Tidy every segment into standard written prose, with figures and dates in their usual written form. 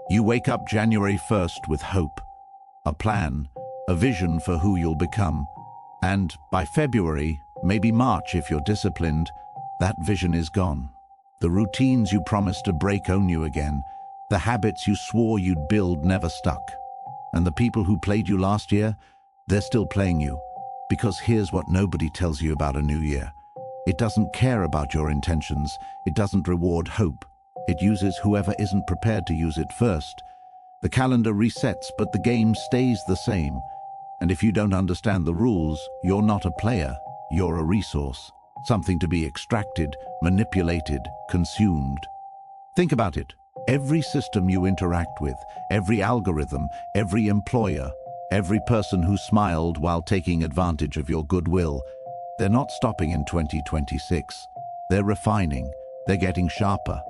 You wake up January 1st with hope, a plan, a vision for who you'll become. And by February, maybe March if you're disciplined, that vision is gone. The routines you promised to break own you again. The habits you swore you'd build never stuck. And the people who played you last year, they're still playing you. Because here's what nobody tells you about a new year. It doesn't care about your intentions. It doesn't reward hope. It uses whoever isn't prepared to use it first. The calendar resets, but the game stays the same. And if you don't understand the rules, you're not a player. You're a resource. Something to be extracted, manipulated, consumed. Think about it. Every system you interact with, every algorithm, every employer, every person who smiled while taking advantage of your goodwill, they're not stopping in 2026. They're refining. They're getting sharper.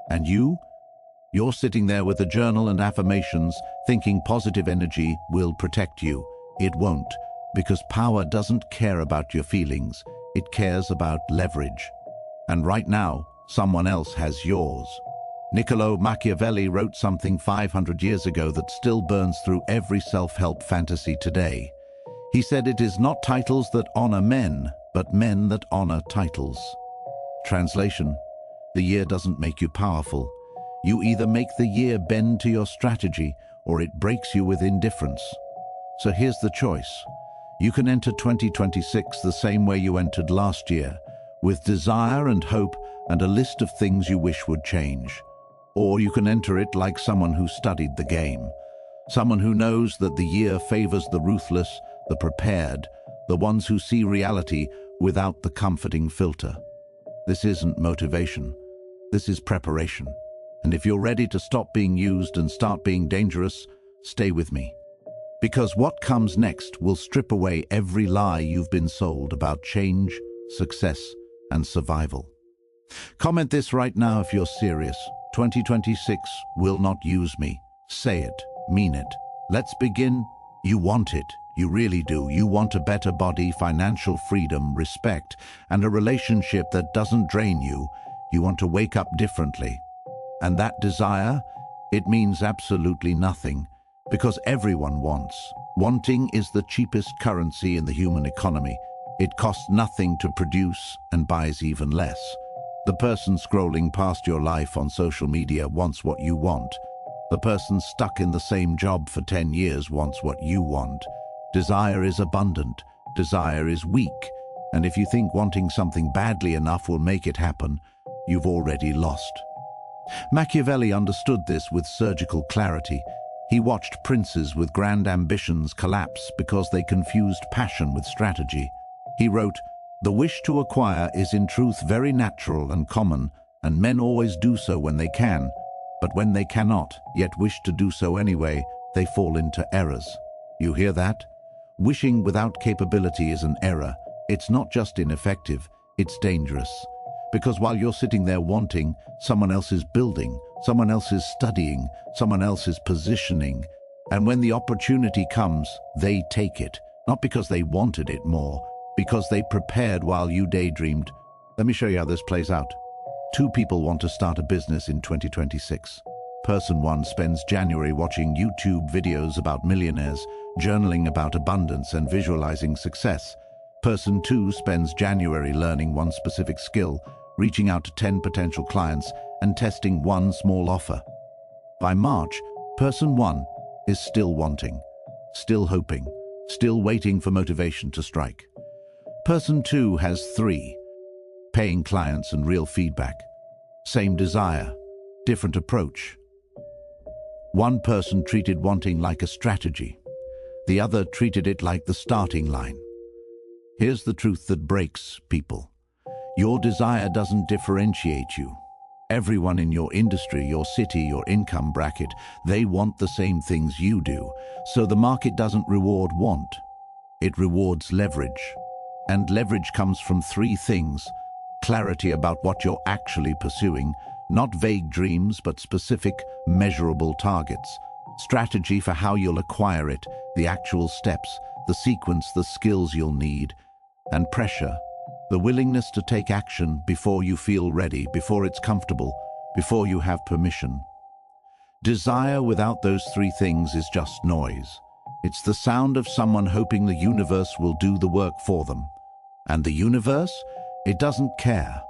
And you're sitting there with a journal and affirmations, thinking positive energy will protect you. It won't, because power doesn't care about your feelings. It cares about leverage. And right now, someone else has yours. Niccolo Machiavelli wrote something 500 years ago that still burns through every self-help fantasy today. He said it is not titles that honor men, but men that honor titles. Translation: the year doesn't make you powerful. You either make the year bend to your strategy, or it breaks you with indifference. So here's the choice. You can enter 2026 the same way you entered last year, with desire and hope and a list of things you wish would change. Or you can enter it like someone who studied the game. Someone who knows that the year favors the ruthless, the prepared, the ones who see reality without the comforting filter. This isn't motivation. This is preparation. And if you're ready to stop being used and start being dangerous, stay with me. Because what comes next will strip away every lie you've been sold about change, success, and survival. Comment this right now if you're serious. 2026 will not use me. Say it. Mean it. Let's begin. You want it. You really do. You want a better body, financial freedom, respect, and a relationship that doesn't drain you. You want to wake up differently. And that desire, it means absolutely nothing, because everyone wants. Wanting is the cheapest currency in the human economy. It costs nothing to produce and buys even less. The person scrolling past your life on social media wants what you want. The person stuck in the same job for 10 years wants what you want. Desire is abundant. Desire is weak. And if you think wanting something badly enough will make it happen, you've already lost. Machiavelli understood this with surgical clarity. He watched princes with grand ambitions collapse because they confused passion with strategy. He wrote, "The wish to acquire is in truth very natural and common, and men always do so when they can. But when they cannot, yet wish to do so anyway, they fall into errors." You hear that? Wishing without capability is an error. It's not just ineffective, it's dangerous. Because while you're sitting there wanting, someone else is building, someone else is studying, someone else is positioning. And when the opportunity comes, they take it. Not because they wanted it more, because they prepared while you daydreamed. Let me show you how this plays out. Two people want to start a business in 2026. Person one spends January watching YouTube videos about millionaires, journaling about abundance and visualizing success. Person two spends January learning one specific skill, reaching out to 10 potential clients and testing one small offer. By March, person one is still wanting, still hoping, still waiting for motivation to strike. Person two has 3, paying clients and real feedback. Same desire, different approach. One person treated wanting like a strategy. The other treated it like the starting line. Here's the truth that breaks people. Your desire doesn't differentiate you. Everyone in your industry, your city, your income bracket, they want the same things you do. So the market doesn't reward want. It rewards leverage. And leverage comes from 3 things. Clarity about what you're actually pursuing, not vague dreams, but specific, measurable targets. Strategy for how you'll acquire it, the actual steps, the sequence, the skills you'll need. And pressure, the willingness to take action before you feel ready, before it's comfortable, before you have permission. Desire without those three things is just noise. It's the sound of someone hoping the universe will do the work for them. And the universe? It doesn't care.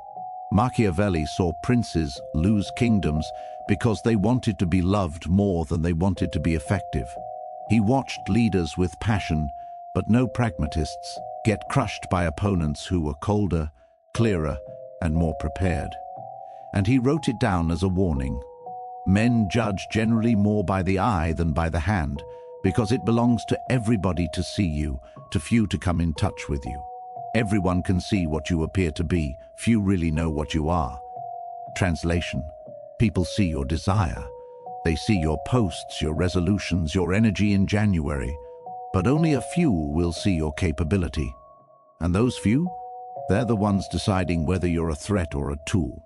Machiavelli saw princes lose kingdoms because they wanted to be loved more than they wanted to be effective. He watched leaders with passion, but no pragmatists, get crushed by opponents who were colder, clearer, and more prepared. And he wrote it down as a warning. Men judge generally more by the eye than by the hand, because it belongs to everybody to see you, to few to come in touch with you. Everyone can see what you appear to be, few really know what you are. Translation: people see your desire. They see your posts, your resolutions, your energy in January, but only a few will see your capability. And those few? They're the ones deciding whether you're a threat or a tool.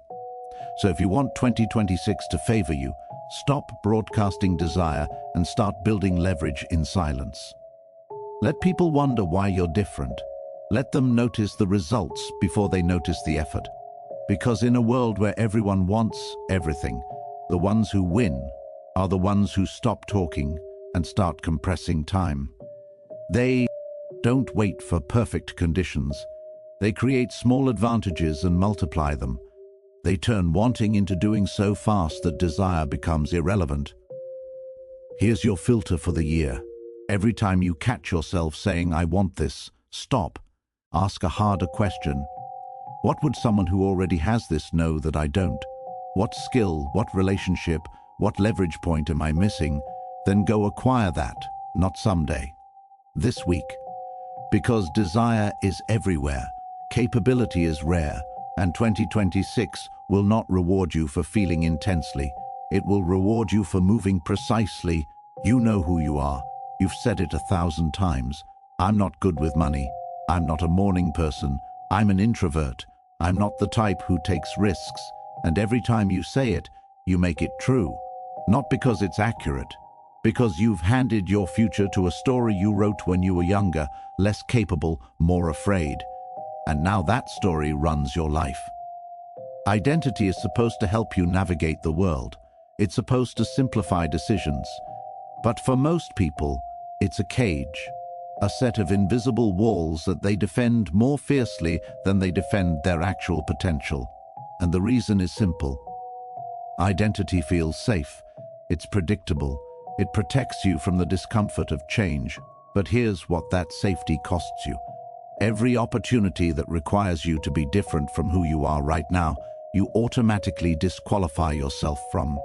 So if you want 2026 to favor you, stop broadcasting desire and start building leverage in silence. Let people wonder why you're different. Let them notice the results before they notice the effort. Because in a world where everyone wants everything, the ones who win are the ones who stop talking and start compressing time. They don't wait for perfect conditions. They create small advantages and multiply them. They turn wanting into doing so fast that desire becomes irrelevant. Here's your filter for the year. Every time you catch yourself saying, "I want this," stop. Ask a harder question. What would someone who already has this know that I don't? What skill, what relationship, what leverage point am I missing? Then go acquire that, not someday. This week. Because desire is everywhere, capability is rare, and 2026 will not reward you for feeling intensely. It will reward you for moving precisely. You know who you are. You've said it 1,000 times. I'm not good with money. I'm not a morning person. I'm an introvert. I'm not the type who takes risks. And every time you say it, you make it true. Not because it's accurate, because you've handed your future to a story you wrote when you were younger, less capable, more afraid. And now that story runs your life. Identity is supposed to help you navigate the world. It's supposed to simplify decisions. But for most people, it's a cage, a set of invisible walls that they defend more fiercely than they defend their actual potential. And the reason is simple. Identity feels safe. It's predictable. It protects you from the discomfort of change. But here's what that safety costs you. Every opportunity that requires you to be different from who you are right now, you automatically disqualify yourself from.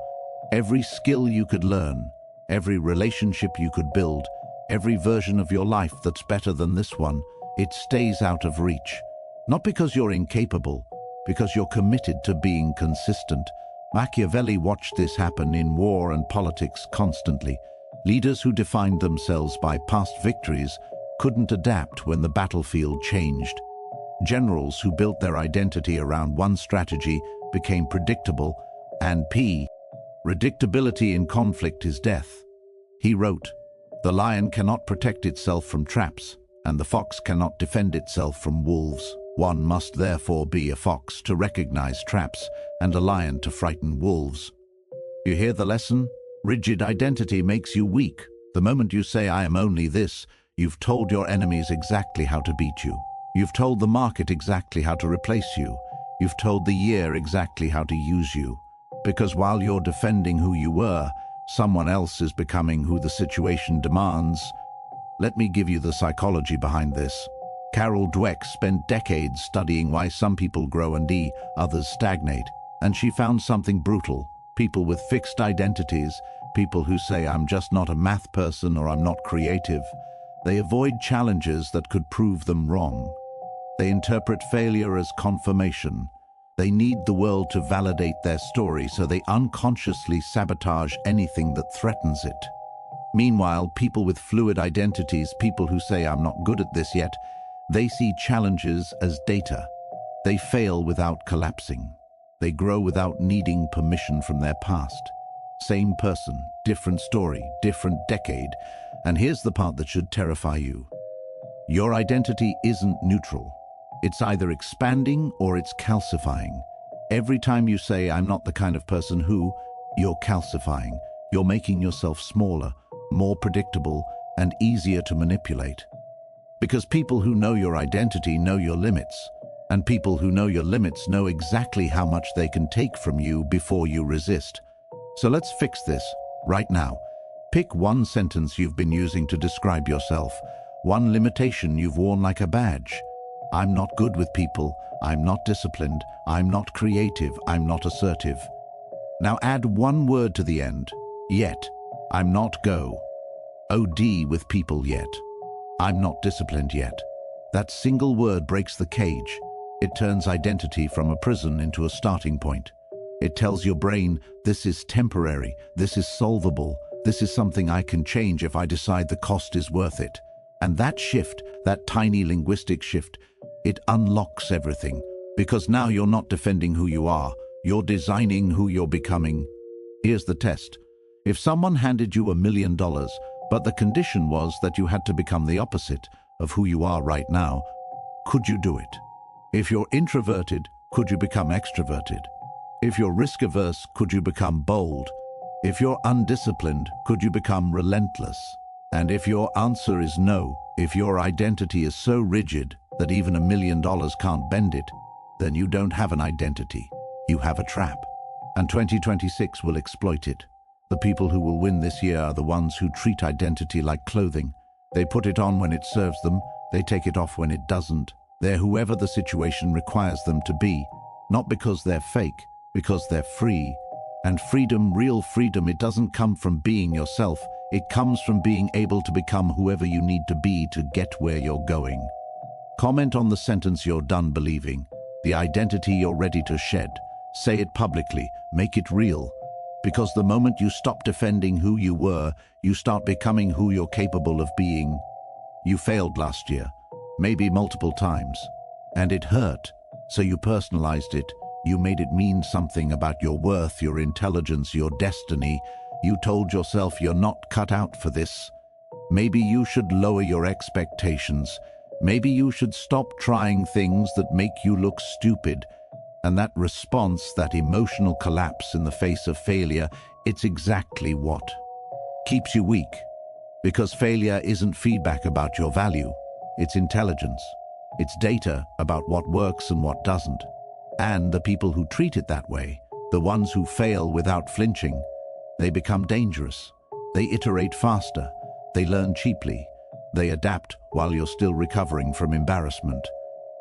Every skill you could learn, every relationship you could build, every version of your life that's better than this one, it stays out of reach. Not because you're incapable, because you're committed to being consistent. Machiavelli watched this happen in war and politics constantly. Leaders who defined themselves by past victories couldn't adapt when the battlefield changed. Generals who built their identity around one strategy became predictable, and predictability in conflict is death. He wrote, "The lion cannot protect itself from traps, and the fox cannot defend itself from wolves. One must therefore be a fox to recognize traps, and a lion to frighten wolves." You hear the lesson? Rigid identity makes you weak. The moment you say, "I am only this," you've told your enemies exactly how to beat you. You've told the market exactly how to replace you. You've told the year exactly how to use you. Because while you're defending who you were, someone else is becoming who the situation demands. Let me give you the psychology behind this. Carol Dweck spent decades studying why some people grow and others stagnate. And she found something brutal. People with fixed identities, people who say, "I'm just not a math person," or "I'm not creative." They avoid challenges that could prove them wrong. They interpret failure as confirmation. They need the world to validate their story, so they unconsciously sabotage anything that threatens it. Meanwhile, people with fluid identities, people who say, "I'm not good at this yet," they see challenges as data. They fail without collapsing. They grow without needing permission from their past. Same person, different story, different decade. And here's the part that should terrify you. Your identity isn't neutral. It's either expanding or it's calcifying. Every time you say, "I'm not the kind of person who," you're calcifying. You're making yourself smaller, more predictable, and easier to manipulate. Because people who know your identity know your limits, and people who know your limits know exactly how much they can take from you before you resist. So let's fix this right now. Pick one sentence you've been using to describe yourself, one limitation you've worn like a badge. I'm not good with people, I'm not disciplined, I'm not creative, I'm not assertive. Now add one word to the end. Yet. I'm not go. OD with people yet. I'm not disciplined yet. That single word breaks the cage. It turns identity from a prison into a starting point. It tells your brain, this is temporary, this is solvable, this is something I can change if I decide the cost is worth it. And that shift, that tiny linguistic shift, it unlocks everything. Because now you're not defending who you are, you're designing who you're becoming. Here's the test. If someone handed you $1 million, but the condition was that you had to become the opposite of who you are right now, could you do it? If you're introverted, could you become extroverted? If you're risk-averse, could you become bold? If you're undisciplined, could you become relentless? And if your answer is no, if your identity is so rigid that even $1 million can't bend it, then you don't have an identity, you have a trap. And 2026 will exploit it. The people who will win this year are the ones who treat identity like clothing. They put it on when it serves them, they take it off when it doesn't. They're whoever the situation requires them to be, not because they're fake, because they're free. And freedom, real freedom, it doesn't come from being yourself. It comes from being able to become whoever you need to be to get where you're going. Comment on the sentence you're done believing, the identity you're ready to shed. Say it publicly, make it real. Because the moment you stop defending who you were, you start becoming who you're capable of being. You failed last year, maybe multiple times, and it hurt, so you personalized it. You made it mean something about your worth, your intelligence, your destiny. You told yourself you're not cut out for this. Maybe you should lower your expectations. Maybe you should stop trying things that make you look stupid. And that response, that emotional collapse in the face of failure, it's exactly what keeps you weak. Because failure isn't feedback about your value, it's intelligence. It's data about what works and what doesn't. And the people who treat it that way, the ones who fail without flinching, they become dangerous. They iterate faster, they learn cheaply, they adapt while you're still recovering from embarrassment.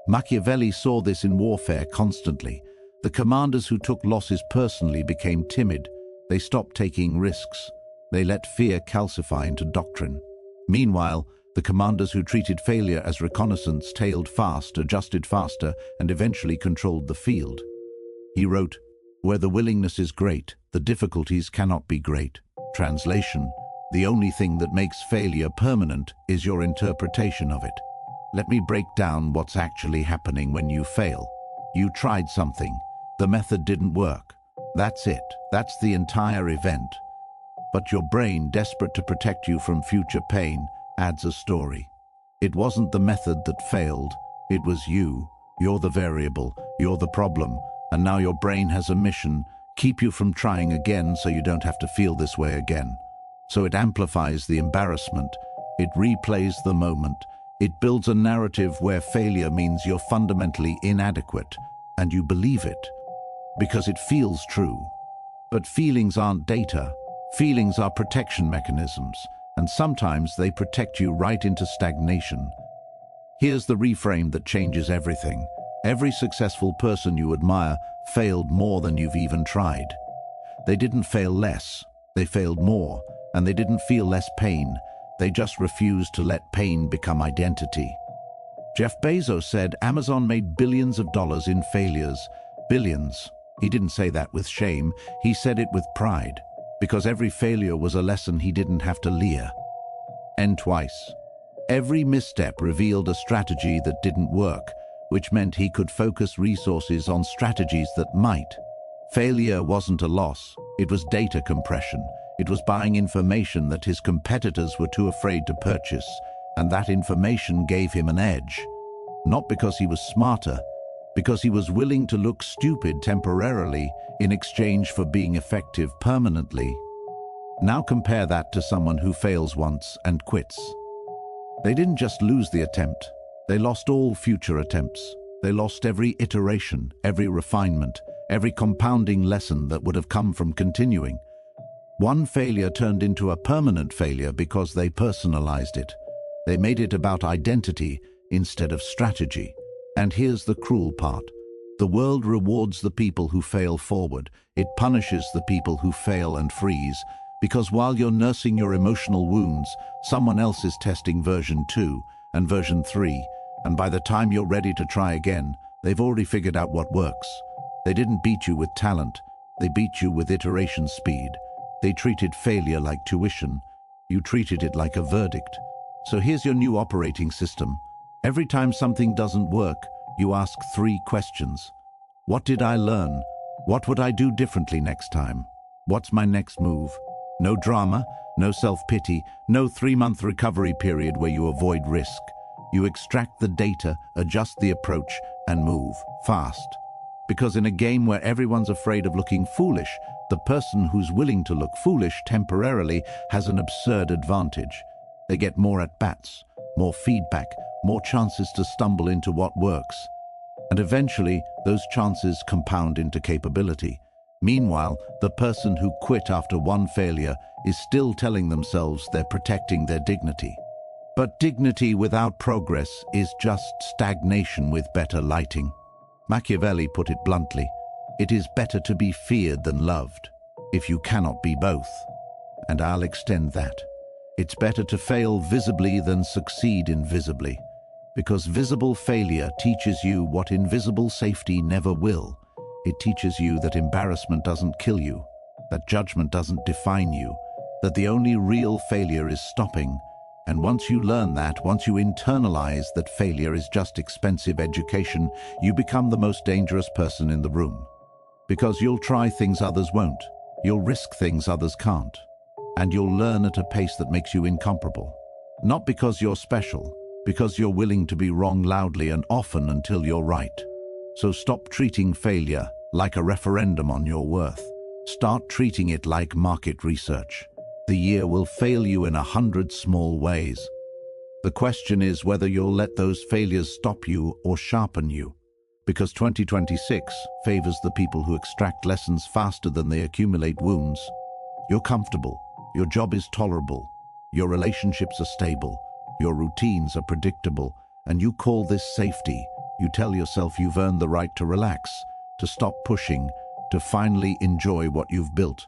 Machiavelli saw this in warfare constantly. The commanders who took losses personally became timid. They stopped taking risks. They let fear calcify into doctrine. Meanwhile, the commanders who treated failure as reconnaissance tailed fast, adjusted faster, and eventually controlled the field. He wrote, "Where the willingness is great, the difficulties cannot be great." Translation, the only thing that makes failure permanent is your interpretation of it. Let me break down what's actually happening when you fail. You tried something. The method didn't work. That's it. That's the entire event. But your brain, desperate to protect you from future pain, adds a story. It wasn't the method that failed. It was you. You're the variable. You're the problem. And now your brain has a mission: keep you from trying again so you don't have to feel this way again. So it amplifies the embarrassment. It replays the moment. It builds a narrative where failure means you're fundamentally inadequate, and you believe it because it feels true. But feelings aren't data. Feelings are protection mechanisms, and sometimes they protect you right into stagnation. Here's the reframe that changes everything. Every successful person you admire failed more than you've even tried. They didn't fail less, they failed more, and they didn't feel less pain. They just refused to let pain become identity. Jeff Bezos said Amazon made billions of dollars in failures. Billions. He didn't say that with shame, he said it with pride, because every failure was a lesson he didn't have to lear. And twice. Every misstep revealed a strategy that didn't work, which meant he could focus resources on strategies that might. Failure wasn't a loss, it was data compression. It was buying information that his competitors were too afraid to purchase, and that information gave him an edge. Not because he was smarter, because he was willing to look stupid temporarily in exchange for being effective permanently. Now compare that to someone who fails once and quits. They didn't just lose the attempt, they lost all future attempts. They lost every iteration, every refinement, every compounding lesson that would have come from continuing. One failure turned into a permanent failure because they personalized it. They made it about identity instead of strategy. And here's the cruel part. The world rewards the people who fail forward. It punishes the people who fail and freeze, because while you're nursing your emotional wounds, someone else is testing version 2 and version 3, and by the time you're ready to try again, they've already figured out what works. They didn't beat you with talent, they beat you with iteration speed. They treated failure like tuition. You treated it like a verdict. So here's your new operating system. Every time something doesn't work, you ask 3 questions. What did I learn? What would I do differently next time? What's my next move? No drama, no self-pity, no 3-month recovery period where you avoid risk. You extract the data, adjust the approach, and move fast. Because in a game where everyone's afraid of looking foolish, the person who's willing to look foolish temporarily has an absurd advantage. They get more at-bats, more feedback, more chances to stumble into what works. And eventually, those chances compound into capability. Meanwhile, the person who quit after one failure is still telling themselves they're protecting their dignity. But dignity without progress is just stagnation with better lighting. Machiavelli put it bluntly, it is better to be feared than loved, if you cannot be both. And I'll extend that. It's better to fail visibly than succeed invisibly, because visible failure teaches you what invisible safety never will. It teaches you that embarrassment doesn't kill you, that judgment doesn't define you, that the only real failure is stopping. And once you learn that, once you internalize that failure is just expensive education, you become the most dangerous person in the room. Because you'll try things others won't. You'll risk things others can't. And you'll learn at a pace that makes you incomparable. Not because you're special, because you're willing to be wrong loudly and often until you're right. So stop treating failure like a referendum on your worth. Start treating it like market research. The year will fail you in 100 small ways. The question is whether you'll let those failures stop you or sharpen you. Because 2026 favors the people who extract lessons faster than they accumulate wounds. You're comfortable, your job is tolerable, your relationships are stable, your routines are predictable, and you call this safety. You tell yourself you've earned the right to relax, to stop pushing, to finally enjoy what you've built.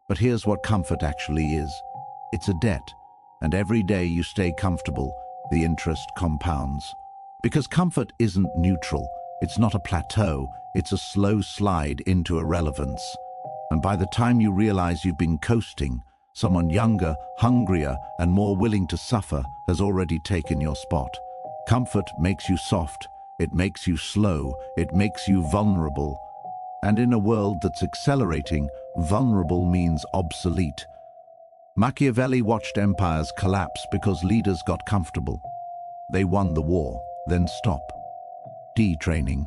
But here's what comfort actually is. It's a debt, and every day you stay comfortable, the interest compounds. Because comfort isn't neutral, it's not a plateau, it's a slow slide into irrelevance. And by the time you realize you've been coasting, someone younger, hungrier, and more willing to suffer has already taken your spot. Comfort makes you soft, it makes you slow, it makes you vulnerable. And in a world that's accelerating, vulnerable means obsolete. Machiavelli watched empires collapse because leaders got comfortable. They won the war, then stop. Detraining.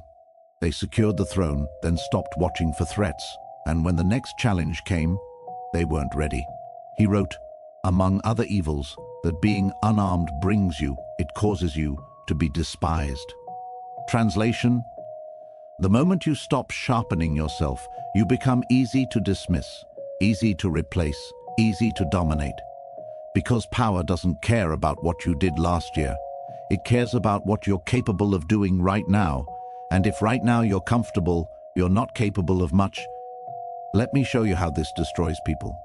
They secured the throne, then stopped watching for threats. And when the next challenge came, they weren't ready. He wrote, among other evils, that being unarmed brings you, it causes you to be despised. Translation: the moment you stop sharpening yourself, you become easy to dismiss, easy to replace, easy to dominate. Because power doesn't care about what you did last year. It cares about what you're capable of doing right now. And if right now you're comfortable, you're not capable of much. Let me show you how this destroys people.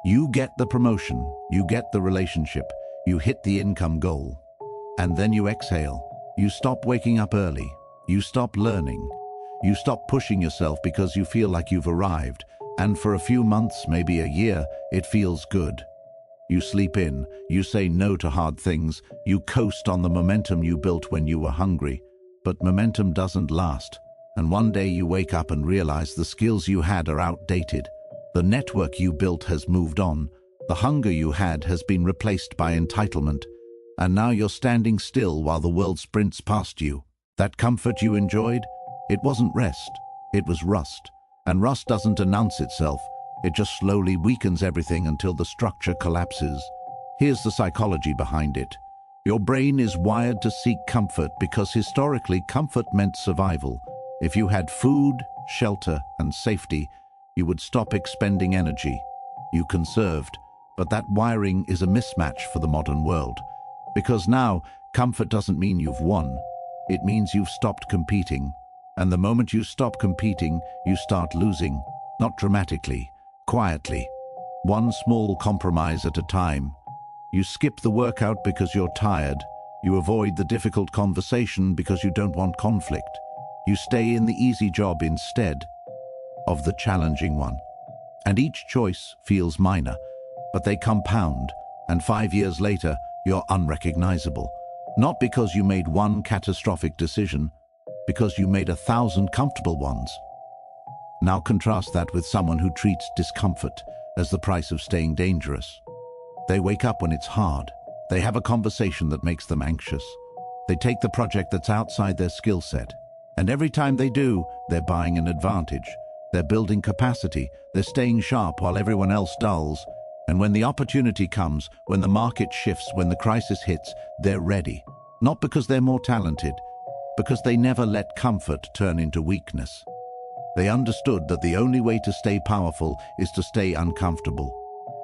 You get the promotion, you get the relationship, you hit the income goal. And then you exhale. You stop waking up early. You stop learning. You stop pushing yourself because you feel like you've arrived. And for a few months, maybe a year, it feels good. You sleep in, you say no to hard things, you coast on the momentum you built when you were hungry. But momentum doesn't last. And one day you wake up and realize the skills you had are outdated. The network you built has moved on. The hunger you had has been replaced by entitlement. And now you're standing still while the world sprints past you. That comfort you enjoyed? It wasn't rest. It was rust. And rust doesn't announce itself. It just slowly weakens everything until the structure collapses. Here's the psychology behind it. Your brain is wired to seek comfort because historically comfort meant survival. If you had food, shelter, and safety, you would stop expending energy. You conserved. But that wiring is a mismatch for the modern world. Because now, comfort doesn't mean you've won. It means you've stopped competing. And the moment you stop competing, you start losing. Not dramatically, quietly. One small compromise at a time. You skip the workout because you're tired. You avoid the difficult conversation because you don't want conflict. You stay in the easy job instead of the challenging one. And each choice feels minor, but they compound, and 5 years later, you're unrecognizable. Not because you made one catastrophic decision, because you made 1,000 comfortable ones. Now contrast that with someone who treats discomfort as the price of staying dangerous. They wake up when it's hard. They have a conversation that makes them anxious. They take the project that's outside their skill set. And every time they do, they're buying an advantage. They're building capacity. They're staying sharp while everyone else dulls. And when the opportunity comes, when the market shifts, when the crisis hits, they're ready. Not because they're more talented, because they never let comfort turn into weakness. They understood that the only way to stay powerful is to stay uncomfortable,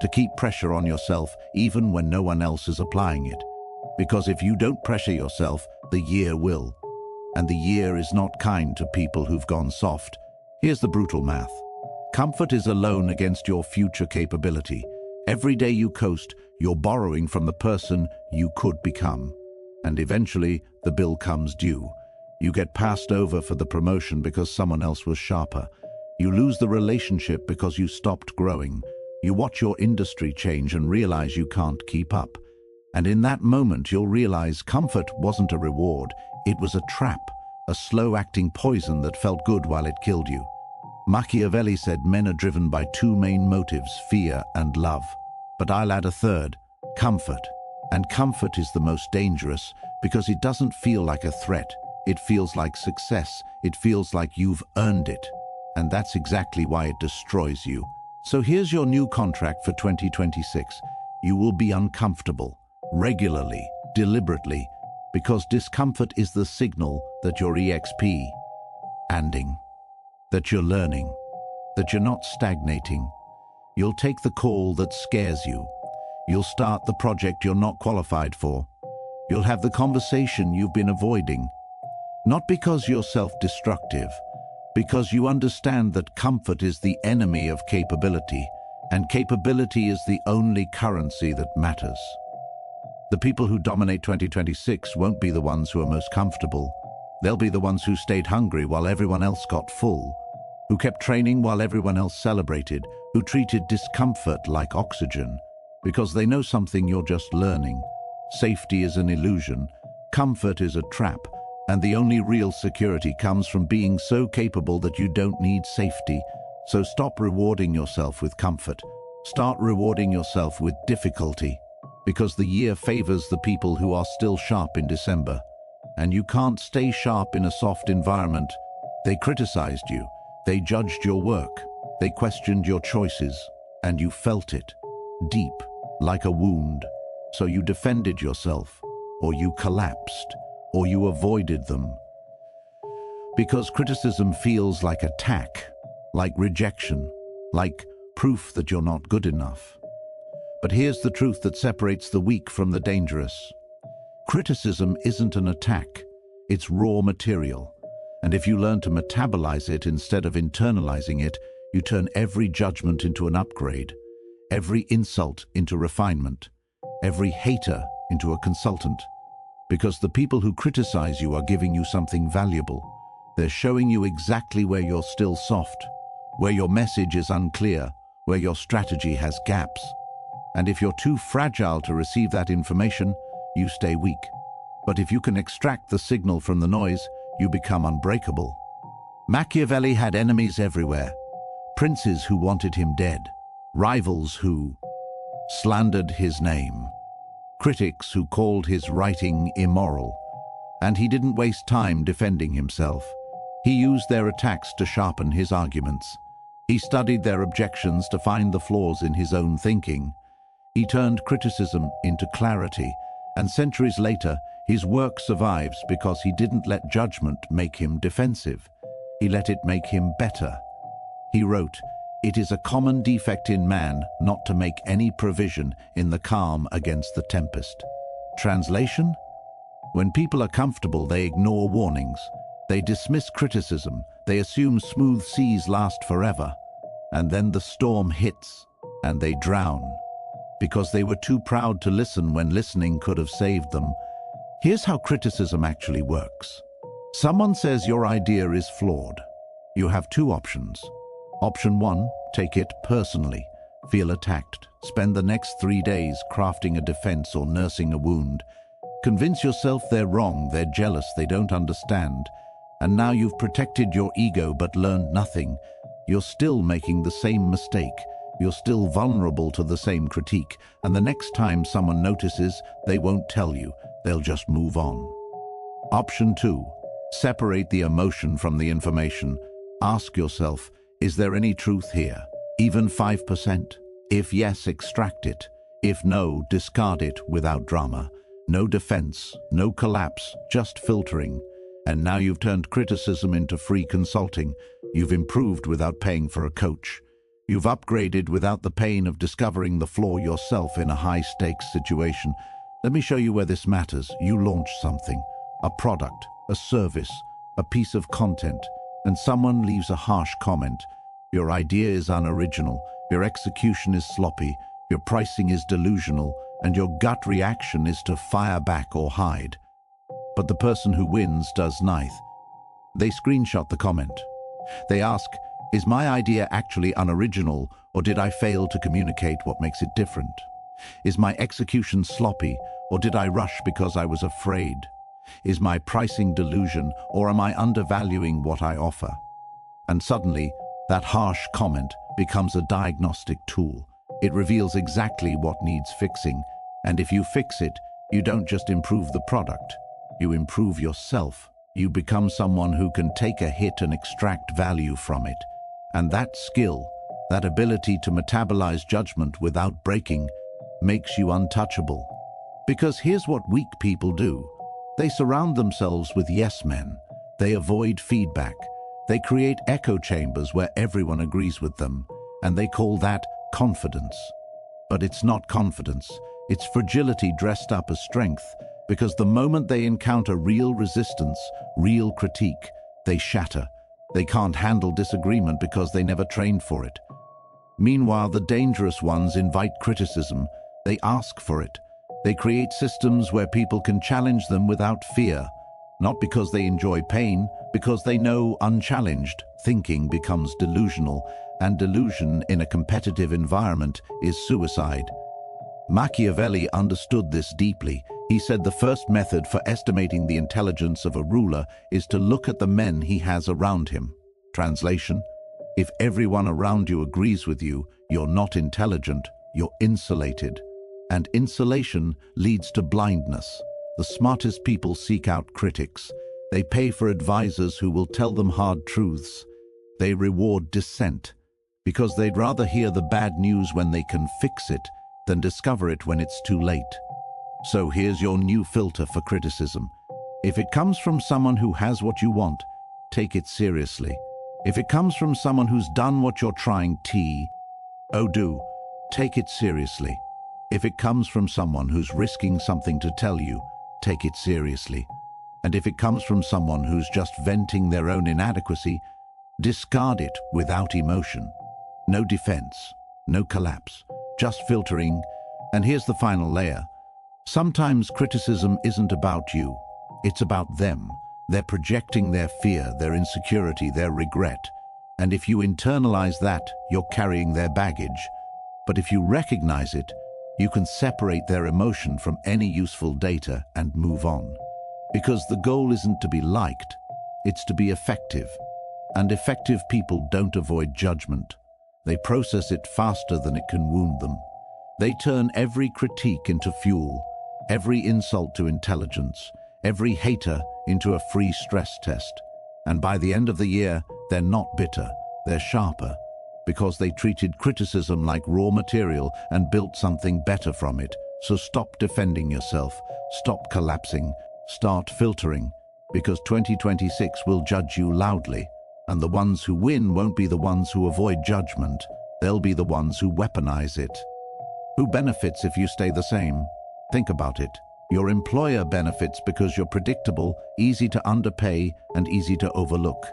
to keep pressure on yourself even when no one else is applying it. Because if you don't pressure yourself, the year will. And the year is not kind to people who've gone soft. Here's the brutal math. Comfort is a loan against your future capability. Every day you coast, you're borrowing from the person you could become. And eventually, the bill comes due. You get passed over for the promotion because someone else was sharper. You lose the relationship because you stopped growing. You watch your industry change and realize you can't keep up. And in that moment, you'll realize comfort wasn't a reward. It was a trap, a slow-acting poison that felt good while it killed you. Machiavelli said men are driven by two main motives, fear and love. But I'll add a third, comfort. And comfort is the most dangerous because it doesn't feel like a threat. It feels like success. It feels like you've earned it. And that's exactly why it destroys you. So here's your new contract for 2026. You will be uncomfortable, regularly, deliberately, because discomfort is the signal that you're expanding, that you're learning, that you're not stagnating. You'll take the call that scares you. You'll start the project you're not qualified for. You'll have the conversation you've been avoiding. Not because you're self-destructive, because you understand that comfort is the enemy of capability, and capability is the only currency that matters. The people who dominate 2026 won't be the ones who are most comfortable. They'll be the ones who stayed hungry while everyone else got full, who kept training while everyone else celebrated, who treated discomfort like oxygen, because they know something you're just learning. Safety is an illusion, comfort is a trap, and the only real security comes from being so capable that you don't need safety. So stop rewarding yourself with comfort. Start rewarding yourself with difficulty, because the year favors the people who are still sharp in December. And you can't stay sharp in a soft environment. They criticized you. They judged your work. They questioned your choices. And you felt it, deep, like a wound. So you defended yourself, or you collapsed, or you avoided them. Because criticism feels like attack, like rejection, like proof that you're not good enough. But here's the truth that separates the weak from the dangerous. Criticism isn't an attack, it's raw material. And if you learn to metabolize it instead of internalizing it, you turn every judgment into an upgrade, every insult into refinement, every hater into a consultant. Because the people who criticize you are giving you something valuable. They're showing you exactly where you're still soft, where your message is unclear, where your strategy has gaps. And if you're too fragile to receive that information, you stay weak. But if you can extract the signal from the noise, you become unbreakable. Machiavelli had enemies everywhere. Princes who wanted him dead, rivals who slandered his name, critics who called his writing immoral. And he didn't waste time defending himself. He used their attacks to sharpen his arguments. He studied their objections to find the flaws in his own thinking. He turned criticism into clarity, and centuries later, his work survives because he didn't let judgment make him defensive. He let it make him better. He wrote, "It is a common defect in man not to make any provision in the calm against the tempest." Translation? When people are comfortable, they ignore warnings. They dismiss criticism. They assume smooth seas last forever. And then the storm hits, and they drown. Because they were too proud to listen when listening could have saved them. Here's how criticism actually works. Someone says your idea is flawed. You have two options. Option 1, take it personally. Feel attacked. Spend the next 3 days crafting a defense or nursing a wound. Convince yourself they're wrong, they're jealous, they don't understand. And now you've protected your ego but learned nothing. You're still making the same mistake. You're still vulnerable to the same critique. And the next time someone notices, they won't tell you. They'll just move on. Option 2, separate the emotion from the information. Ask yourself, is there any truth here? Even 5%? If yes, extract it. If no, discard it without drama. No defense, no collapse, just filtering. And now you've turned criticism into free consulting. You've improved without paying for a coach. You've upgraded without the pain of discovering the flaw yourself in a high-stakes situation. Let me show you where this matters. You launch something, a product, a service, a piece of content, and someone leaves a harsh comment. Your idea is unoriginal, your execution is sloppy, your pricing is delusional, and your gut reaction is to fire back or hide. But the person who wins does neither. They screenshot the comment. They ask, is my idea actually unoriginal, or did I fail to communicate what makes it different? Is my execution sloppy, or did I rush because I was afraid? Is my pricing delusion, or am I undervaluing what I offer? And suddenly, that harsh comment becomes a diagnostic tool. It reveals exactly what needs fixing, and if you fix it, you don't just improve the product, you improve yourself. You become someone who can take a hit and extract value from it. And that skill, that ability to metabolize judgment without breaking, makes you untouchable. Because here's what weak people do. They surround themselves with yes men. They avoid feedback. They create echo chambers where everyone agrees with them. And they call that confidence. But it's not confidence. It's fragility dressed up as strength. Because the moment they encounter real resistance, real critique, they shatter. They can't handle disagreement because they never trained for it. Meanwhile, the dangerous ones invite criticism. They ask for it. They create systems where people can challenge them without fear. Not because they enjoy pain, because they know unchallenged thinking becomes delusional, and delusion in a competitive environment is suicide. Machiavelli understood this deeply. He said the first method for estimating the intelligence of a ruler is to look at the men he has around him. Translation: if everyone around you agrees with you, you're not intelligent, you're insulated. And insulation leads to blindness. The smartest people seek out critics. They pay for advisors who will tell them hard truths. They reward dissent, because they'd rather hear the bad news when they can fix it than discover it when it's too late. So here's your new filter for criticism. If it comes from someone who has what you want, take it seriously. If it comes from someone who's done what you're trying to, take it seriously. If it comes from someone who's risking something to tell you, take it seriously. And if it comes from someone who's just venting their own inadequacy, discard it without emotion. No defense, no collapse, just filtering. And here's the final layer. Sometimes criticism isn't about you, it's about them. They're projecting their fear, their insecurity, their regret. And if you internalize that, you're carrying their baggage. But if you recognize it, you can separate their emotion from any useful data and move on. Because the goal isn't to be liked, it's to be effective. And effective people don't avoid judgment. They process it faster than it can wound them. They turn every critique into fuel, every insult to intelligence, every hater into a free stress test. And by the end of the year, they're not bitter, they're sharper. because they treated criticism like raw material and built something better from it. So stop defending yourself, stop collapsing, start filtering, because 2026 will judge you loudly. And the ones who win won't be the ones who avoid judgment. They'll be the ones who weaponize it. Who benefits if you stay the same? Think about it. Your employer benefits because you're predictable, easy to underpay, and easy to overlook.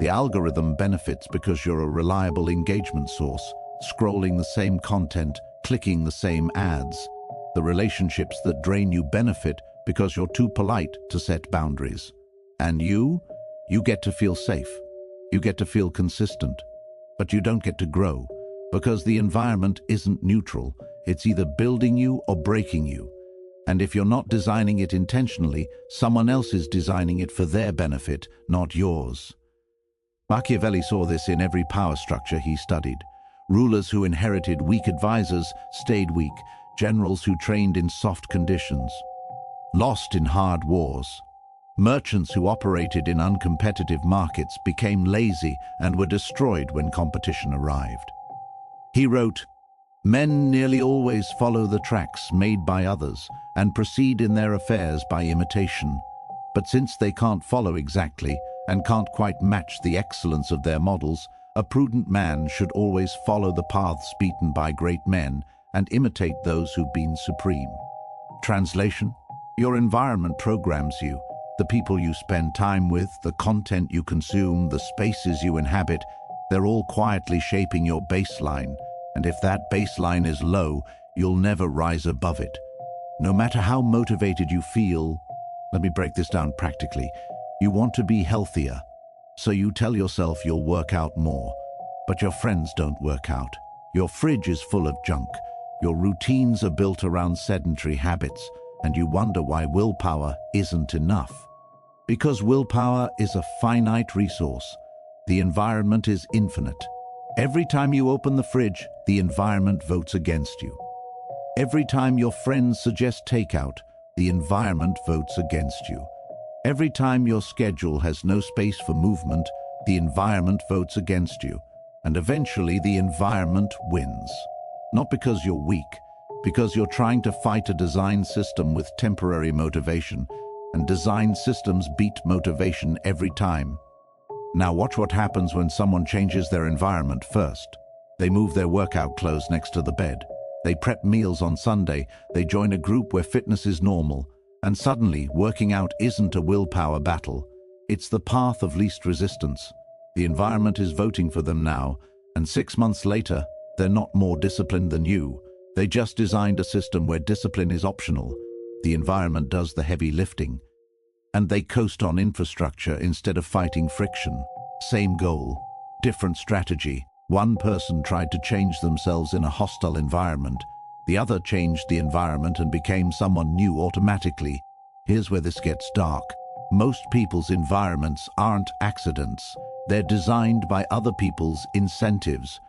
The algorithm benefits because you're a reliable engagement source, scrolling the same content, clicking the same ads. The relationships that drain you benefit because you're too polite to set boundaries. And you get to feel safe. You get to feel consistent. But you don't get to grow, because the environment isn't neutral. It's either building you or breaking you. And if you're not designing it intentionally, someone else is designing it for their benefit, not yours. Machiavelli saw this in every power structure he studied. Rulers who inherited weak advisors stayed weak, generals who trained in soft conditions lost in hard wars. Merchants who operated in uncompetitive markets became lazy and were destroyed when competition arrived. He wrote, "Men nearly always follow the tracks made by others and proceed in their affairs by imitation. But since they can't follow exactly and can't quite match the excellence of their models, a prudent man should always follow the paths beaten by great men and imitate those who've been supreme." Translation: your environment programs you. The people you spend time with, the content you consume, the spaces you inhabit, they're all quietly shaping your baseline. And if that baseline is low, you'll never rise above it. No matter how motivated you feel, let me break this down practically. You want to be healthier, so you tell yourself you'll work out more. But your friends don't work out. Your fridge is full of junk. Your routines are built around sedentary habits, and you wonder why willpower isn't enough. Because willpower is a finite resource. The environment is infinite. Every time you open the fridge, the environment votes against you. Every time your friends suggest takeout, the environment votes against you. Every time your schedule has no space for movement, the environment votes against you. And eventually the environment wins. Not because you're weak, because you're trying to fight a design system with temporary motivation, and design systems beat motivation every time. Now watch what happens when someone changes their environment first. They move their workout clothes next to the bed. They prep meals on Sunday. They join a group where fitness is normal. And suddenly, working out isn't a willpower battle. It's the path of least resistance. The environment is voting for them now, and 6 months later, they're not more disciplined than you. They just designed a system where discipline is optional. The environment does the heavy lifting. And they coast on infrastructure instead of fighting friction. Same goal, different strategy. One person tried to change themselves in a hostile environment. The other changed the environment and became someone new automatically. Here's where this gets dark. Most people's environments aren't accidents. They're designed by other people's incentives.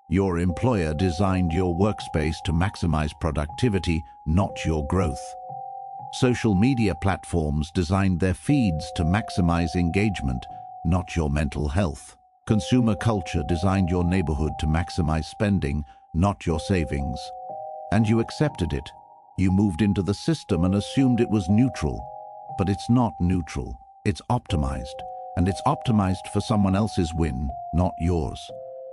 Your employer designed your workspace to maximize productivity, not your growth. Social media platforms designed their feeds to maximize engagement, not your mental health. Consumer culture designed your neighborhood to maximize spending, not your savings. And you accepted it. You moved into the system and assumed it was neutral. But it's not neutral. It's optimized. And it's optimized for someone else's win, not yours.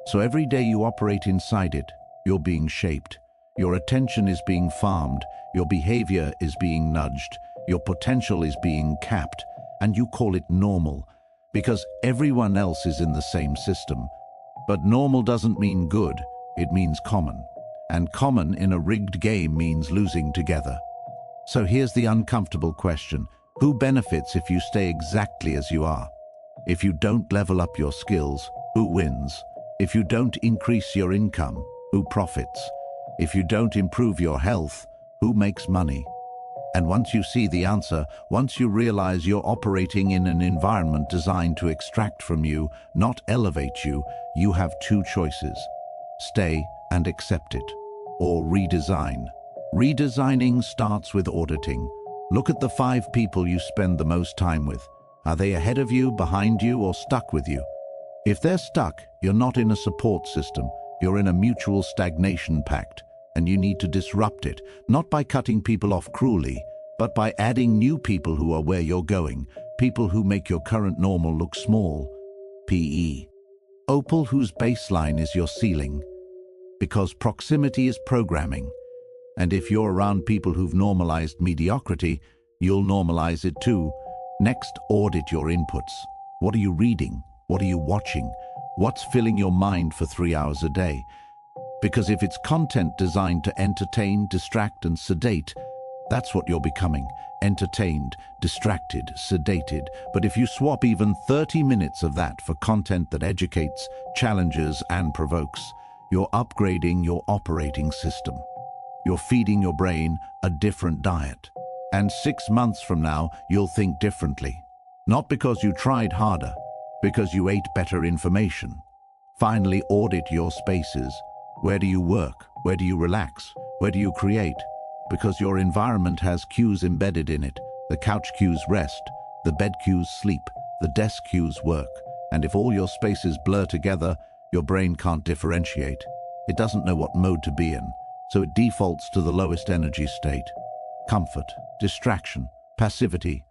So every day you operate inside it, you're being shaped. Your attention is being farmed. Your behavior is being nudged. Your potential is being capped. And you call it normal, because everyone else is in the same system. But normal doesn't mean good. It means common. And common in a rigged game means losing together. So here's the uncomfortable question. Who benefits if you stay exactly as you are? If you don't level up your skills, who wins? If you don't increase your income, who profits? If you don't improve your health, who makes money? And once you see the answer, once you realize you're operating in an environment designed to extract from you, not elevate you, you have two choices. Stay and accept it, or redesign. Redesigning starts with auditing. Look at the 5 people you spend the most time with. Are they ahead of you, behind you, or stuck with you? If they're stuck, you're not in a support system, you're in a mutual stagnation pact, and you need to disrupt it, not by cutting people off cruelly, but by adding new people who are where you're going, people who make your current normal look small. PE. Opal, whose baseline is your ceiling. Because proximity is programming, and if you're around people who've normalized mediocrity, you'll normalize it too. Next, audit your inputs. What are you reading? What are you watching? What's filling your mind for 3 hours a day? Because if it's content designed to entertain, distract, and sedate, that's what you're becoming. Entertained, distracted, sedated. But if you swap even 30 minutes of that for content that educates, challenges, and provokes, you're upgrading your operating system. You're feeding your brain a different diet. And 6 months from now, you'll think differently. Not because you tried harder, because you ate better information. Finally, audit your spaces. Where do you work? Where do you relax? Where do you create? Because your environment has cues embedded in it. The couch cues rest, the bed cues sleep, the desk cues work. And if all your spaces blur together, your brain can't differentiate. It doesn't know what mode to be in, so it defaults to the lowest energy state. Comfort, distraction, passivity.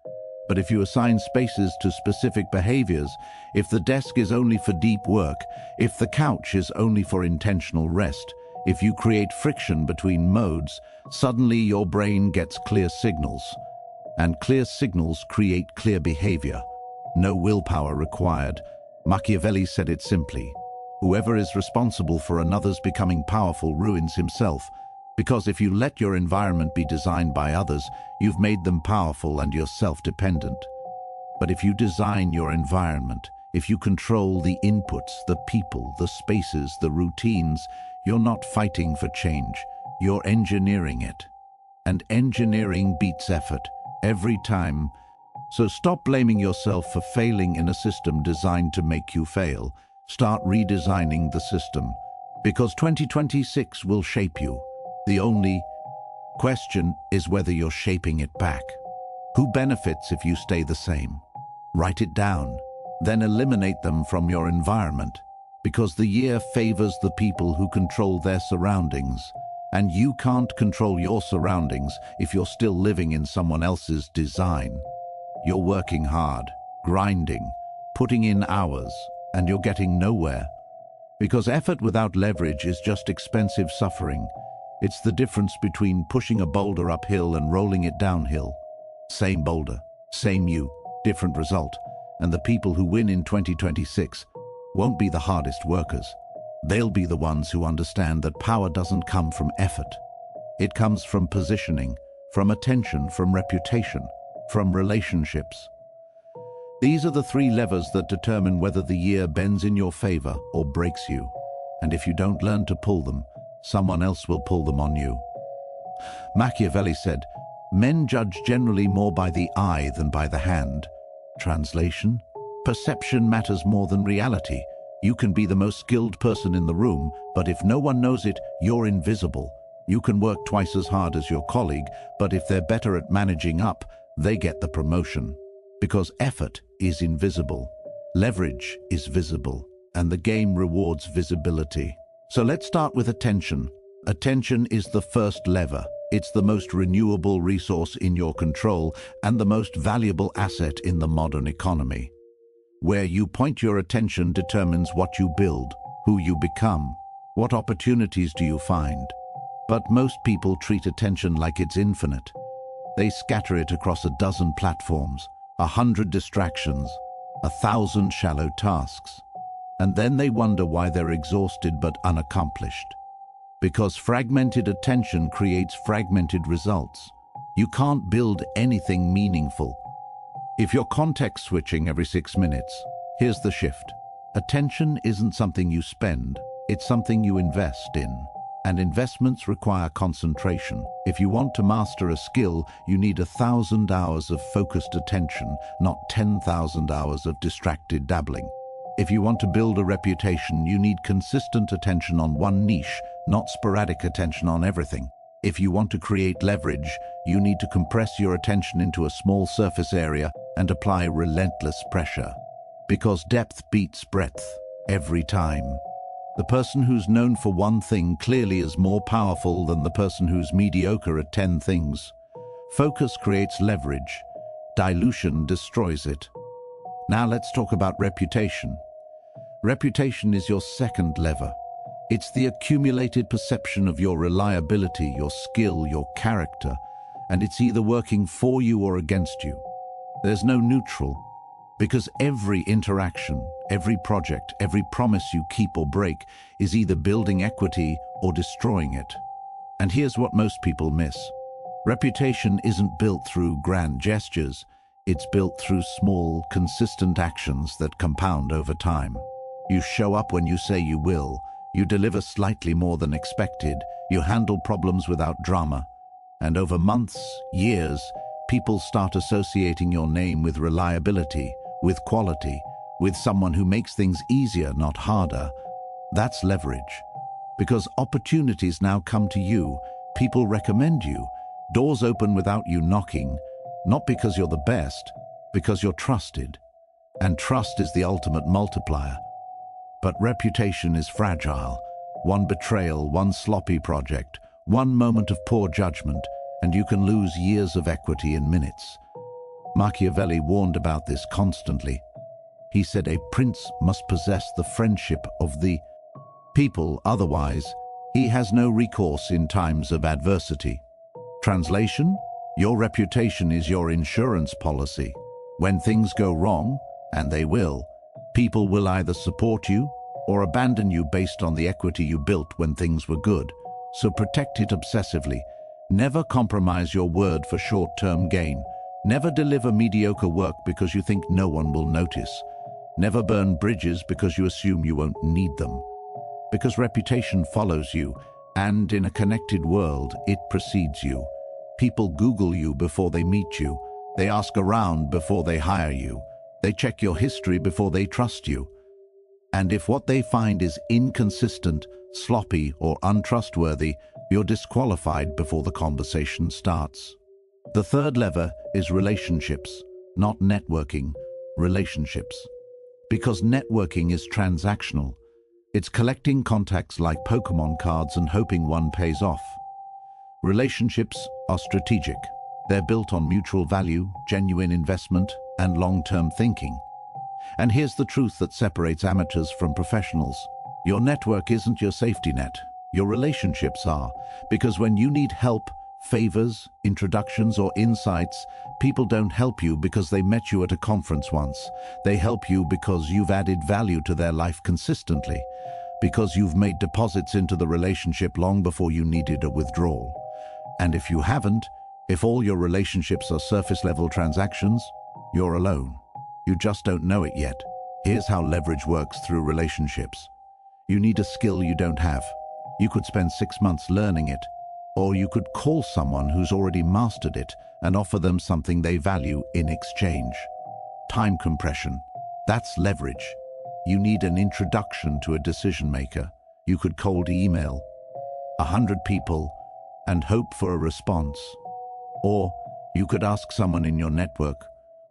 But if you assign spaces to specific behaviors, if the desk is only for deep work, if the couch is only for intentional rest, if you create friction between modes, suddenly your brain gets clear signals. And clear signals create clear behavior. No willpower required. Machiavelli said it simply. Whoever is responsible for another's becoming powerful ruins himself. Because if you let your environment be designed by others, you've made them powerful and you're self-dependent. But if you design your environment, if you control the inputs, the people, the spaces, the routines, you're not fighting for change, you're engineering it. And engineering beats effort, every time. So stop blaming yourself for failing in a system designed to make you fail. Start redesigning the system. Because 2026 will shape you. The only question is whether you're shaping it back. Who benefits if you stay the same? Write it down, then eliminate them from your environment, because the year favors the people who control their surroundings, and you can't control your surroundings if you're still living in someone else's design. You're working hard, grinding, putting in hours, and you're getting nowhere. Because effort without leverage is just expensive suffering. It's the difference between pushing a boulder uphill and rolling it downhill. Same boulder, same you, different result. And the people who win in 2026 won't be the hardest workers. They'll be the ones who understand that power doesn't come from effort. It comes from positioning, from attention, from reputation, from relationships. These are the 3 levers that determine whether the year bends in your favor or breaks you. And if you don't learn to pull them, someone else will pull them on you. Machiavelli said, "Men judge generally more by the eye than by the hand." Translation: perception matters more than reality. You can be the most skilled person in the room, but if no one knows it, you're invisible. You can work twice as hard as your colleague, but if they're better at managing up, they get the promotion. Because effort is invisible. Leverage is visible, and the game rewards visibility. So let's start with attention. Attention is the first lever. It's the most renewable resource in your control and the most valuable asset in the modern economy. Where you point your attention determines what you build, who you become, what opportunities do you find. But most people treat attention like it's infinite. They scatter it across a dozen platforms, 100 distractions, 1,000 shallow tasks. And then they wonder why they're exhausted but unaccomplished. Because fragmented attention creates fragmented results. You can't build anything meaningful if you're context switching every 6 minutes. Here's the shift. Attention isn't something you spend, it's something you invest in. And investments require concentration. If you want to master a skill, you need 1,000 hours of focused attention, not 10,000 hours of distracted dabbling. If you want to build a reputation, you need consistent attention on one niche, not sporadic attention on everything. If you want to create leverage, you need to compress your attention into a small surface area and apply relentless pressure. Because depth beats breadth, every time. The person who's known for one thing clearly is more powerful than the person who's mediocre at 10 things. Focus creates leverage. Dilution destroys it. Now let's talk about reputation. Reputation is your second lever. It's the accumulated perception of your reliability, your skill, your character, and it's either working for you or against you. There's no neutral, because every interaction, every project, every promise you keep or break is either building equity or destroying it. And here's what most people miss. Reputation isn't built through grand gestures. It's built through small, consistent actions that compound over time. You show up when you say you will. You deliver slightly more than expected. You handle problems without drama. And over months, years, people start associating your name with reliability, with quality, with someone who makes things easier, not harder. That's leverage. Because opportunities now come to you, people recommend you, doors open without you knocking, not because you're the best, because you're trusted. And trust is the ultimate multiplier. But reputation is fragile. One betrayal, one sloppy project, one moment of poor judgment, and you can lose years of equity in minutes. Machiavelli warned about this constantly. He said a prince must possess the friendship of the people, otherwise he has no recourse in times of adversity. Translation: your reputation is your insurance policy. When things go wrong, and they will, people will either support you or abandon you based on the equity you built when things were good. So protect it obsessively. Never compromise your word for short-term gain. Never deliver mediocre work because you think no one will notice. Never burn bridges because you assume you won't need them. Because reputation follows you, and in a connected world, it precedes you. People Google you before they meet you. They ask around before they hire you. They check your history before they trust you. And if what they find is inconsistent, sloppy, or untrustworthy, you're disqualified before the conversation starts. The third lever is relationships, not networking, relationships. Because networking is transactional. It's collecting contacts like Pokemon cards and hoping one pays off. Relationships are strategic. They're built on mutual value, genuine investment, and long-term thinking. And here's the truth that separates amateurs from professionals. Your network isn't your safety net. Your relationships are. Because when you need help, favors, introductions, or insights, people don't help you because they met you at a conference once. They help you because you've added value to their life consistently. Because you've made deposits into the relationship long before you needed a withdrawal. And if you haven't, if all your relationships are surface-level transactions, you're alone. You just don't know it yet. Here's how leverage works through relationships. You need a skill you don't have. You could spend 6 months learning it, or you could call someone who's already mastered it and offer them something they value in exchange. Time compression. That's leverage. You need an introduction to a decision maker. You could cold email 100 people and hope for a response. Or you could ask someone in your network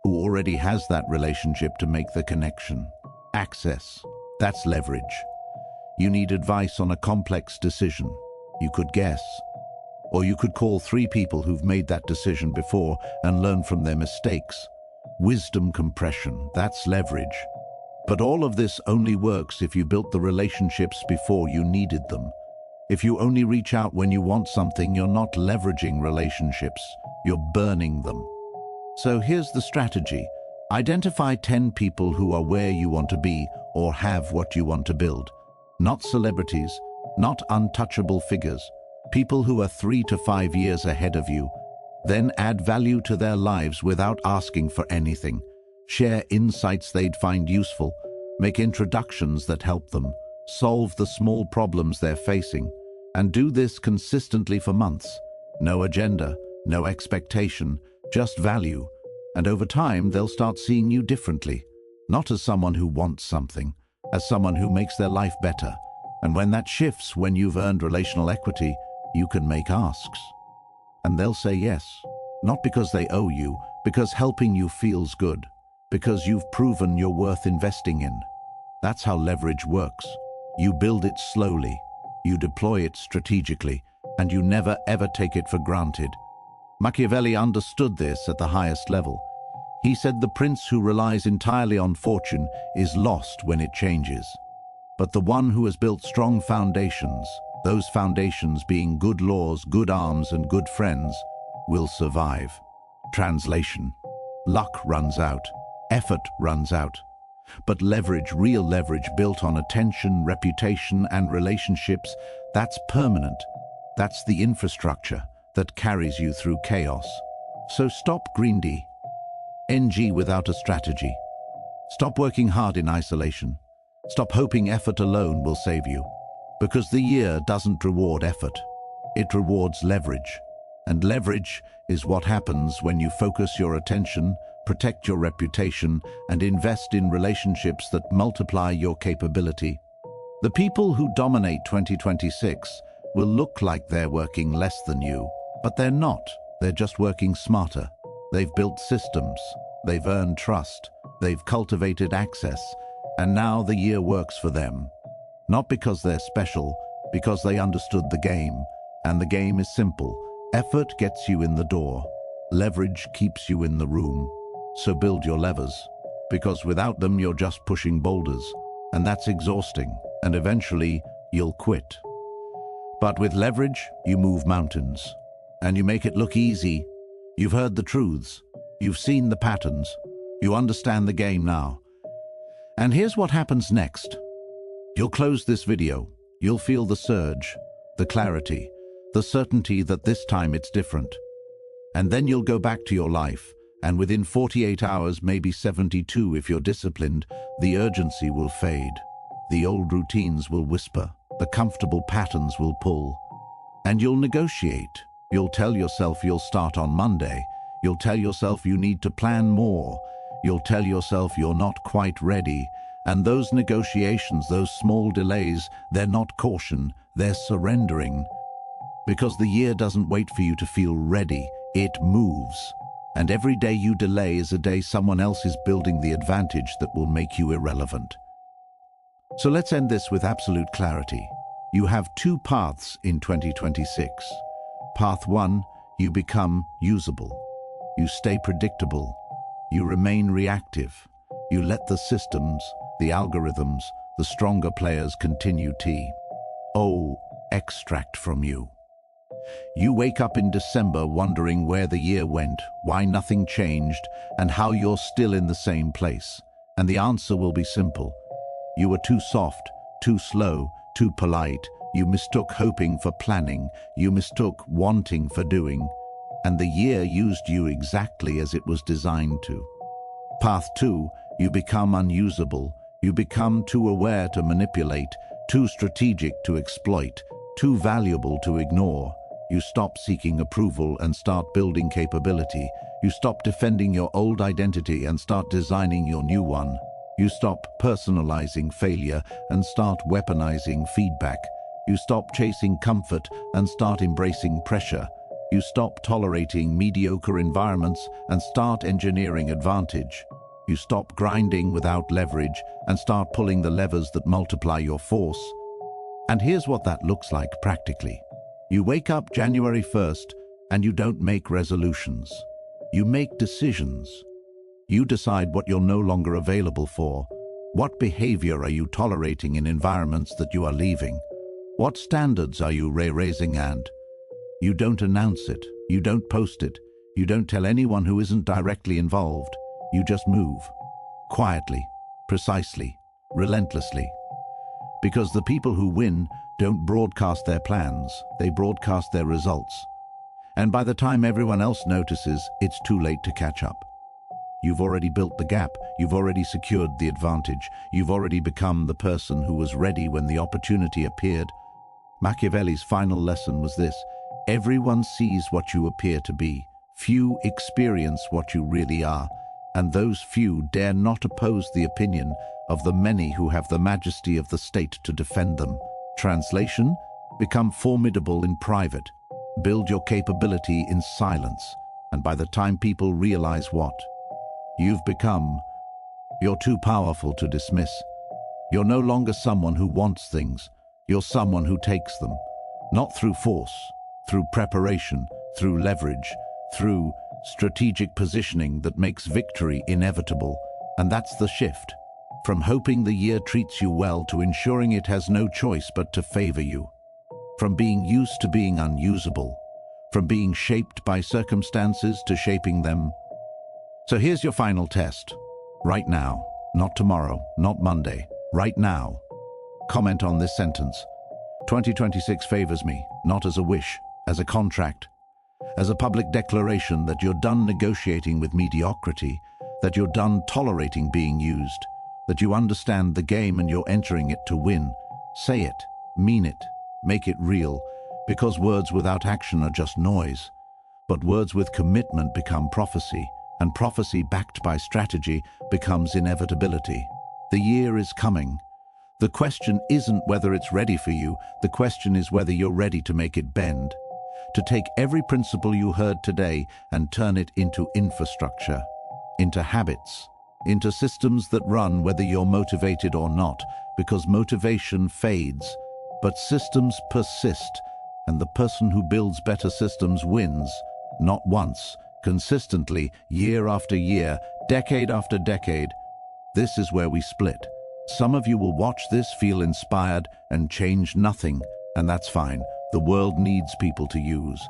who already has that relationship to make the connection. Access. That's leverage. You need advice on a complex decision. You could guess. Or you could call 3 people who've made that decision before and learn from their mistakes. Wisdom compression. That's leverage. But all of this only works if you built the relationships before you needed them. If you only reach out when you want something, you're not leveraging relationships. You're burning them. So here's the strategy. Identify 10 people who are where you want to be or have what you want to build. Not celebrities, not untouchable figures. People who are 3 to 5 years ahead of you. Then add value to their lives without asking for anything. Share insights they'd find useful. Make introductions that help them. Solve the small problems they're facing. And do this consistently for months. No agenda, no expectation, just value. And over time, they'll start seeing you differently. Not as someone who wants something, as someone who makes their life better. And when that shifts, when you've earned relational equity, you can make asks. And they'll say yes. Not because they owe you, because helping you feels good. Because you've proven you're worth investing in. That's how leverage works. You build it slowly, you deploy it strategically, and you never ever take it for granted. Machiavelli understood this at the highest level. He said the prince who relies entirely on fortune is lost when it changes. But the one who has built strong foundations, those foundations being good laws, good arms, and good friends, will survive. Translation: luck runs out, effort runs out. But leverage, real leverage built on attention, reputation, and relationships, that's permanent. That's the infrastructure that carries you through chaos. So stop greedy, NG without a strategy. Stop working hard in isolation. Stop hoping effort alone will save you. Because the year doesn't reward effort. It rewards leverage. And leverage is what happens when you focus your attention, protect your reputation, and invest in relationships that multiply your capability. The people who dominate 2026 will look like they're working less than you, but they're not. They're just working smarter. They've built systems, they've earned trust, they've cultivated access, and now the year works for them. Not because they're special, because they understood the game, and the game is simple. Effort gets you in the door. Leverage keeps you in the room. So build your levers, because without them you're just pushing boulders, and that's exhausting, and eventually you'll quit. But with leverage, you move mountains, and you make it look easy. You've heard the truths, you've seen the patterns, you understand the game now. And here's what happens next. You'll close this video, you'll feel the surge, the clarity, the certainty that this time it's different. And then you'll go back to your life, and within 48 hours, maybe 72 if you're disciplined, the urgency will fade. The old routines will whisper, the comfortable patterns will pull. And you'll negotiate. You'll tell yourself you'll start on Monday. You'll tell yourself you need to plan more. You'll tell yourself you're not quite ready. And those negotiations, those small delays, they're not caution, they're surrendering. Because the year doesn't wait for you to feel ready, it moves. And every day you delay is a day someone else is building the advantage that will make you irrelevant. So let's end this with absolute clarity. You have two paths in 2026. Path 1, you become usable. You stay predictable. You remain reactive. You let the systems, the algorithms, the stronger players continue extract from you. You wake up in December wondering where the year went, why nothing changed, and how you're still in the same place. And the answer will be simple. You were too soft, too slow, too polite. You mistook hoping for planning. You mistook wanting for doing. And the year used you exactly as it was designed to. Path 2, you become unusable. You become too aware to manipulate, too strategic to exploit, too valuable to ignore. You stop seeking approval and start building capability. You stop defending your old identity and start designing your new one. You stop personalizing failure and start weaponizing feedback. You stop chasing comfort and start embracing pressure. You stop tolerating mediocre environments and start engineering advantage. You stop grinding without leverage and start pulling the levers that multiply your force. And here's what that looks like practically. You wake up January 1st and you don't make resolutions. You make decisions. You decide what you're no longer available for. What behavior are you tolerating in environments that you are leaving? What standards are you raising? And you don't announce it. You don't post it. You don't tell anyone who isn't directly involved. You just move. Quietly, precisely, relentlessly. Because the people who win don't broadcast their plans, they broadcast their results. And by the time everyone else notices, it's too late to catch up. You've already built the gap, you've already secured the advantage, you've already become the person who was ready when the opportunity appeared. Machiavelli's final lesson was this: everyone sees what you appear to be, few experience what you really are, and those few dare not oppose the opinion of the many who have the majesty of the state to defend them. Translation: become formidable in private, build your capability in silence, and by the time people realize what you've become, you're too powerful to dismiss. You're no longer someone who wants things. You're someone who takes them. Not through force, through preparation, through leverage, through strategic positioning that makes victory inevitable. And that's the shift. From hoping the year treats you well to ensuring it has no choice but to favor you. From being used to being unusable. From being shaped by circumstances to shaping them. So here's your final test. Right now, not tomorrow, not Monday, right now. Comment on this sentence. 2026 favors me, not as a wish, as a contract, as a public declaration that you're done negotiating with mediocrity, that you're done tolerating being used, that you understand the game and you're entering it to win. Say it, mean it, make it real, because words without action are just noise. But words with commitment become prophecy, and prophecy backed by strategy becomes inevitability. The year is coming. The question isn't whether it's ready for you, the question is whether you're ready to make it bend. To take every principle you heard today and turn it into infrastructure, into habits, into systems that run whether you're motivated or not, because motivation fades, but systems persist, and the person who builds better systems wins, not once, consistently, year after year, decade after decade. This is where we split. Some of you will watch this, feel inspired, and change nothing, and that's fine. The world needs people to use.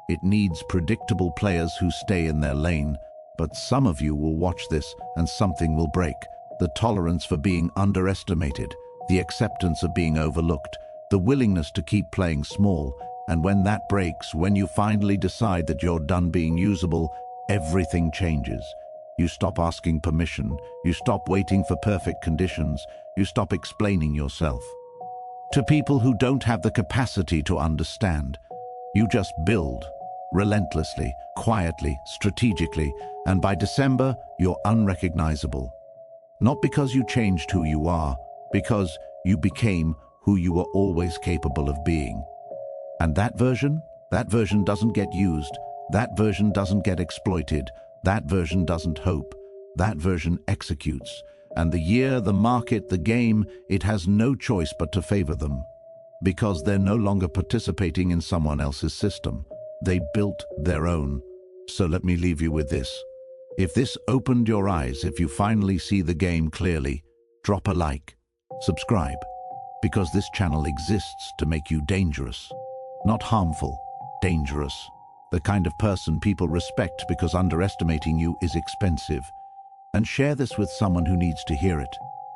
It needs predictable players who stay in their lane. But some of you will watch this and something will break. The tolerance for being underestimated, the acceptance of being overlooked, the willingness to keep playing small. And when that breaks, when you finally decide that you're done being usable, everything changes. You stop asking permission. You stop waiting for perfect conditions. You stop explaining yourself to people who don't have the capacity to understand. You just build, relentlessly, quietly, strategically, and by December, you're unrecognizable. Not because you changed who you are, because you became who you were always capable of being. And that version doesn't get used. That version doesn't get exploited. That version doesn't hope. That version executes. And the year, the market, the game, it has no choice but to favor them. Because they're no longer participating in someone else's system. They built their own. So let me leave you with this. If this opened your eyes, if you finally see the game clearly, drop a like, subscribe, because this channel exists to make you dangerous. Not harmful, dangerous. The kind of person people respect because underestimating you is expensive. And share this with someone who needs to hear it.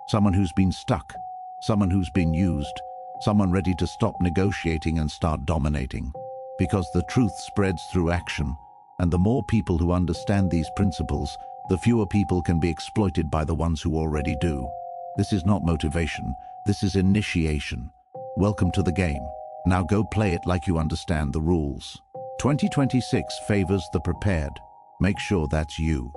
Someone who's been stuck, someone who's been used, someone ready to stop negotiating and start dominating. Because the truth spreads through action, and the more people who understand these principles, the fewer people can be exploited by the ones who already do. This is not motivation, this is initiation. Welcome to the game. Now go play it like you understand the rules. 2026 favors the prepared. Make sure that's you.